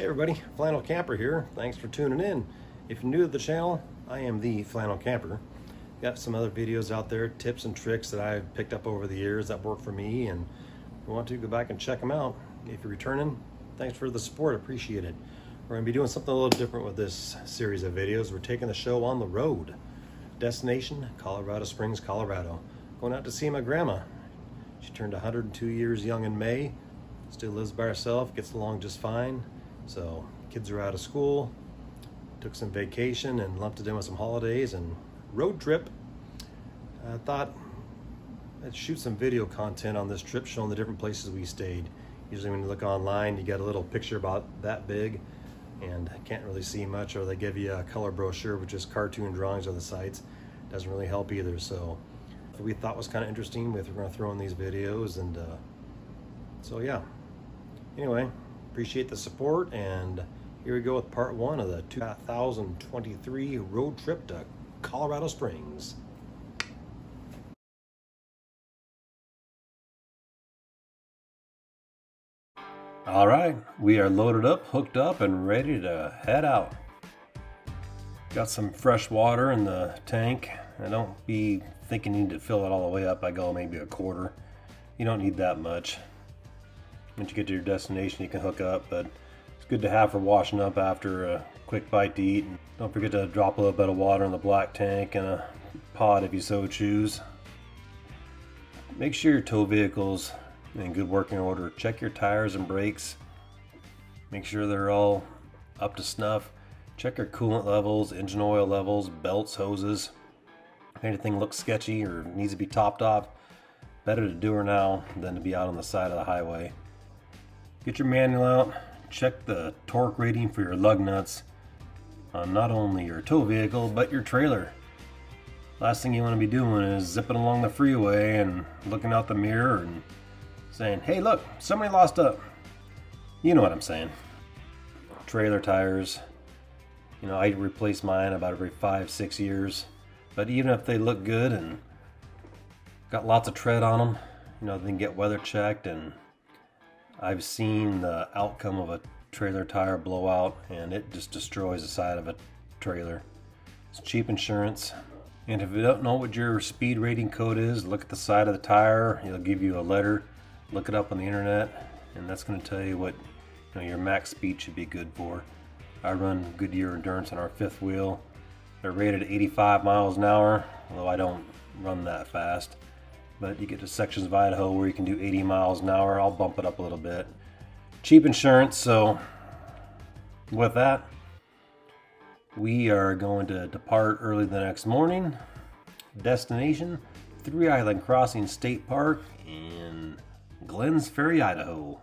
Hey everybody, Flannel Camper here. Thanks for tuning in. If you're new to the channel, I am the Flannel Camper. Got some other videos out there, tips and tricks that I've picked up over the years that work for me, and if you want to, go back and check them out. If you're returning, thanks for the support, appreciate it. We're going to be doing something a little different with this series of videos. We're taking the show on the road. Destination, Colorado Springs, Colorado. Going out to see my grandma. She turned 102 years young in May. Still lives by herself, gets along just fine. So kids are out of school, took some vacation and lumped it in with some holidays and road trip. I thought I'd shoot some video content on this trip showing the different places we stayed. Usually when you look online, you get a little picture about that big and can't really see much, or they give you a color brochure, which is cartoon drawings of the sites. Doesn't really help either. So we thought was kind of interesting. We're going to throw in these videos, and so yeah. Anyway, appreciate the support, and here we go with part one of the 2023 road trip to Colorado Springs. All right, we are loaded up, hooked up, and ready to head out. Got some fresh water in the tank. I don't be thinking you need to fill it all the way up. I go maybe a quarter. You don't need that much. Once you get to your destination, you can hook up, but it's good to have for washing up after a quick bite to eat. Don't forget to drop a little bit of water in the black tank and a pod if you so choose. Make sure your tow vehicle's in good working order. Check your tires and brakes. Make sure they're all up to snuff. Check your coolant levels, engine oil levels, belts, hoses. If anything looks sketchy or needs to be topped off, better to do her now than to be out on the side of the highway. Get your manual out, check the torque rating for your lug nuts on not only your tow vehicle, but your trailer. Last thing you want to be doing is zipping along the freeway and looking out the mirror and saying, hey look, somebody lost up. You know what I'm saying. Trailer tires, you know, I replace mine about every 5-6 years, but even if they look good and got lots of tread on them, you know, they can get weather checked. And I've seen the outcome of a trailer tire blowout, and it just destroys the side of a trailer. It's cheap insurance. And if you don't know what your speed rating code is, look at the side of the tire. It'll give you a letter. Look it up on the internet, and that's going to tell you what, you know, your max speed should be good for. I run Goodyear Endurance on our fifth wheel. They're rated 85 miles an hour, although I don't run that fast. But you get to sections of Idaho where you can do 80 miles an hour. I'll bump it up a little bit. Cheap insurance, so with that, we are going to depart early the next morning. Destination, 3 Island Crossing State Park in Glenns Ferry, Idaho.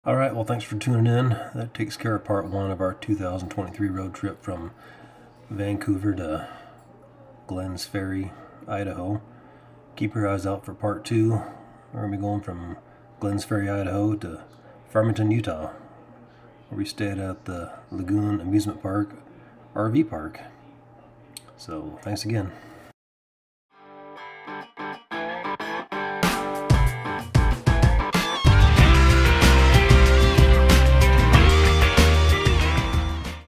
All right, well, thanks for tuning in. That takes care of part one of our 2023 road trip from Vancouver to Glenns Ferry, Idaho. Keep your eyes out for part two. We're going to be going from Glenns Ferry, Idaho to Farmington, Utah, where we stayed at the Lagoon Amusement Park RV Park. So, thanks again.